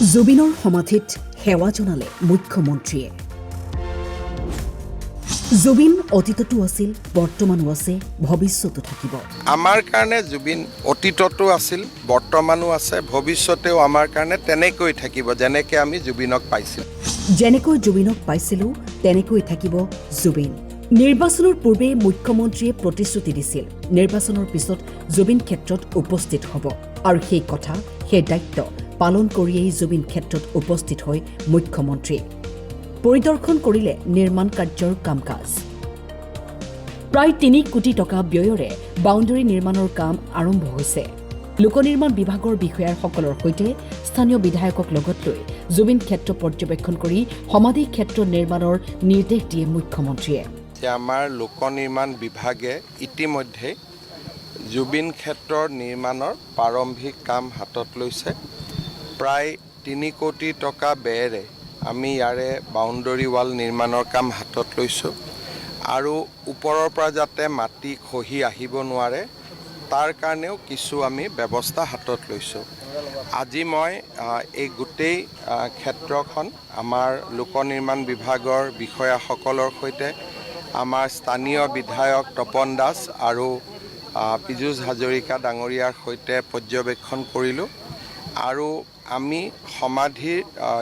জুবিনৰ সমাধিত সেৱা জনালে মুখ্যমন্ত্ৰীয়ে। জুবিন অতীততো আছিল, বৰ্তমানো আছে, ভৱিষ্যতো থাকিব। আমাৰ কাৰণে জুবিন অতীততো আছিল, বৰ্তমানো আছে, ভৱিষ্যতেও আমাৰ কাৰণে তেনেকৈ থাকিব, যেনেকৈ আমি জুবিনক পাইছিলোঁ। যেনেকৈ জুবিনক পাইছিলোঁ তেনেকৈ থাকিব জুবিন। নিৰ্বাচনৰ পূৰ্বে মুখ্যমন্ত্ৰীয়ে প্ৰতিশ্ৰুতি দিছিল নিৰ্বাচনৰ পিছত জুবিন ক্ষেত্ৰত উপস্থিত হ'ব, আৰু সেই কথা, সেই দায়িত্ব পালন কৰিয়েই জুবিন ক্ষেত্ৰত উপস্থিত হয় মুখ্যমন্ত্ৰী। পৰিদৰ্শন কৰিলে নিৰ্মাণ কাৰ্যৰ কাম কাজ। প্ৰায় ৩ কোটি টকা ব্যয়েৰে বাউণ্ডেৰী নিৰ্মাণৰ কাম আৰম্ভ হৈছে। লোক নিৰ্মাণ বিভাগৰ বিষয়াসকলৰ সৈতে স্থানীয় বিধায়কক লগত লৈ জুবিন ক্ষেত্ৰ পৰ্যবেক্ষণ কৰি সমাধি ক্ষেত্ৰ নিৰ্মাণৰ নিৰ্দেশ দিয়ে মুখ্যমন্ত্ৰীয়ে। আমাৰ লোক নিৰ্মাণ বিভাগে ইতিমধ্যে জুবিন ক্ষেত্ৰৰ নিৰ্মাণৰ প্ৰাৰম্ভিক কাম হাতত লৈছে। প্ৰায় ৩ কোটি টকা ব্যয়েৰে আমি ইয়াৰে বাউণ্ডেৰী ৱাল নিৰ্মাণৰ কাম হাতত লৈছোঁ, আৰু ওপৰৰ পৰা যাতে মাটি খহি আহিব নোৱাৰে তাৰ কাৰণেও কিছু আমি ব্যৱস্থা হাতত লৈছোঁ। আজি মই এই গোটেই ক্ষেত্ৰখন আমাৰ লোক নিৰ্মাণ বিভাগৰ বিষয়াসকলৰ সৈতে আমাৰ স্থানীয় বিধায়ক তপন দাস আৰু পীযুষ হাজৰিকা ডাঙৰীয়াৰ সৈতে পৰ্যবেক্ষণ কৰিলোঁ, আৰু আমি সমাধিৰ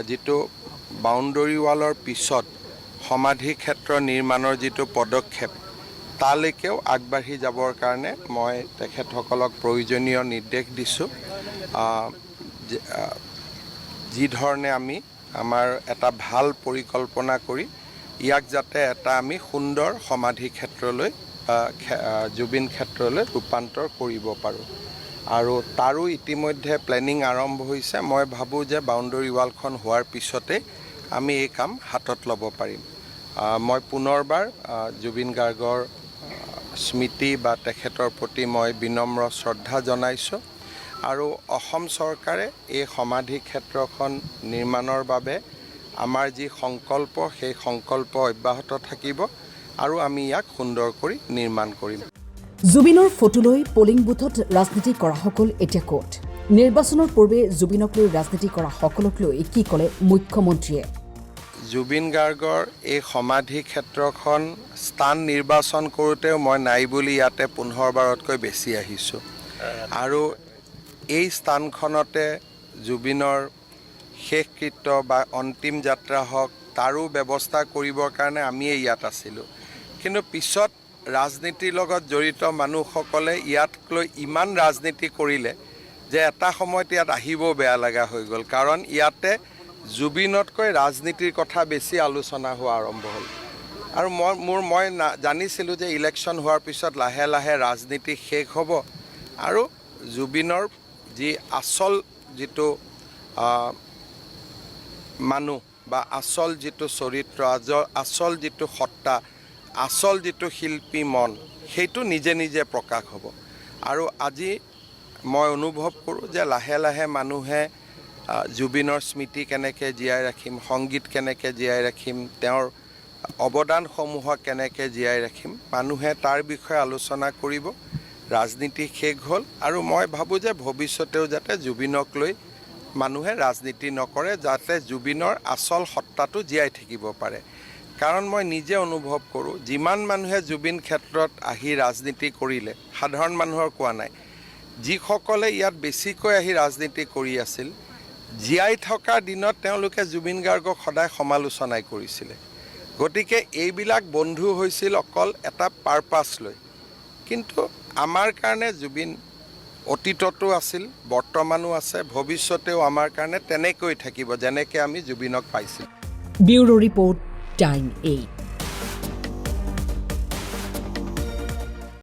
যিটো বাউণ্ডেৰী ৱালৰ পিছত সমাধি ক্ষেত্ৰ নিৰ্মাণৰ যিটো পদক্ষেপ তালৈকেও আগবাঢ়ি যাবৰ কাৰণে মই তেখেতসকলক প্ৰয়োজনীয় নিৰ্দেশ দিছোঁ। যি ধৰণে আমি আমাৰ এটা ভাল পৰিকল্পনা কৰি ইয়াক যাতে এটা আমি সুন্দৰ সমাধি ক্ষেত্ৰলৈ জুবিন ক্ষেত্ৰলৈ ৰূপান্তৰ কৰিব পাৰোঁ, আৰু তাৰো ইতিমধ্যে প্লেনিং আৰম্ভ হৈছে। মই ভাবোঁ যে বাউণ্ডেৰী ৱালখন হোৱাৰ পিছতে আমি এই কাম হাতত ল'ব পাৰিম। মই পুনৰবাৰ জুবিন গাৰ্গৰ স্মৃতি বা তেখেতৰ প্ৰতি মই বিনম্ৰ শ্ৰদ্ধা জনাইছোঁ, আৰু অসম চৰকাৰে এই সমাধি ক্ষেত্ৰখন নিৰ্মাণৰ বাবে আমাৰ যি সংকল্প সেই সংকল্প অব্যাহত থাকিব, আৰু আমি ইয়াক সুন্দৰ কৰি নিৰ্মাণ কৰিম। জুবিনৰ ফটো লৈ পলিং বুথত ৰাজনীতি কৰাসকল এতিয়া ক'ত? নিৰ্বাচনৰ পূৰ্বে জুবিনক লৈ ৰাজনীতি কৰা সকলক লৈ কি ক'লে মুখ্যমন্ত্ৰীয়ে? জুবিন গাৰ্গৰ এই সমাধি ক্ষেত্ৰখন স্থান নিৰ্বাচন কৰোঁতেও মই নাই বুলি ইয়াতে 15 বাৰতকৈ বেছি আহিছোঁ, আৰু এই স্থানখনতে জুবিনৰ শেষকৃত্য বা অন্তিম যাত্ৰা হওক তাৰো ব্যৱস্থা কৰিবৰ কাৰণে আমিয়ে ইয়াত আছিলোঁ। কিন্তু পিছত ৰাজনীতিৰ লগত জড়িত মানুহসকলে ইয়াক লৈ ইমান ৰাজনীতি কৰিলে যে এটা সময়ত ইয়াত আহিবও বেয়া লগা হৈ গ'ল, কাৰণ ইয়াতে জুবিনতকৈ ৰাজনীতিৰ কথা বেছি আলোচনা হোৱা আৰম্ভ হ'ল। আৰু মই জানিছিলোঁ যে ইলেকশ্যন হোৱাৰ পিছত লাহে লাহে ৰাজনীতি শেষ হ'ব, আৰু জুবিনৰ যি আচল যিটো মানুহ বা আচল যিটো চৰিত্ৰ, আচল যিটো সত্তা, আচল যিটো শিল্পী মন, সেইটো নিজে নিজে প্ৰকাশ হ'ব। আৰু আজি মই অনুভৱ কৰোঁ যে লাহে লাহে মানুহে জুবিনৰ স্মৃতি কেনেকৈ জীয়াই ৰাখিম, সংগীত কেনেকৈ জীয়াই ৰাখিম, তেওঁৰ অৱদানসমূহক কেনেকৈ জীয়াই ৰাখিম, মানুহে তাৰ বিষয়ে আলোচনা কৰিব। ৰাজনীতি শেষ হ'ল, আৰু মই ভাবোঁ যে ভৱিষ্যতেও যাতে জুবিনক লৈ মানুহে ৰাজনীতি নকৰে, যাতে জুবিনৰ আচল সত্তাটো জীয়াই থাকিব পাৰে। কাৰণ মই নিজে অনুভৱ কৰোঁ, যিমান মানুহে জুবিন ক্ষেত্ৰত আহি ৰাজনীতি কৰিলে, সাধাৰণ মানুহৰ কোৱা নাই, যিসকলে ইয়াত বেছিকৈ আহি ৰাজনীতি কৰি আছিল, জীয়াই থকা দিনত তেওঁলোকে জুবিন গাৰ্গক সদায় সমালোচনাই কৰিছিলে। গতিকে এইবিলাক বন্ধু হৈছিল অকল এটা পাৰপাছ লৈ। কিন্তু আমাৰ কাৰণে জুবিন অতীততো আছিল, বৰ্তমানো আছে, ভৱিষ্যতেও আমাৰ কাৰণে তেনেকৈ থাকিব, যেনেকৈ আমি জুবিনক পাইছিলোঁ। Bureau report, time 8।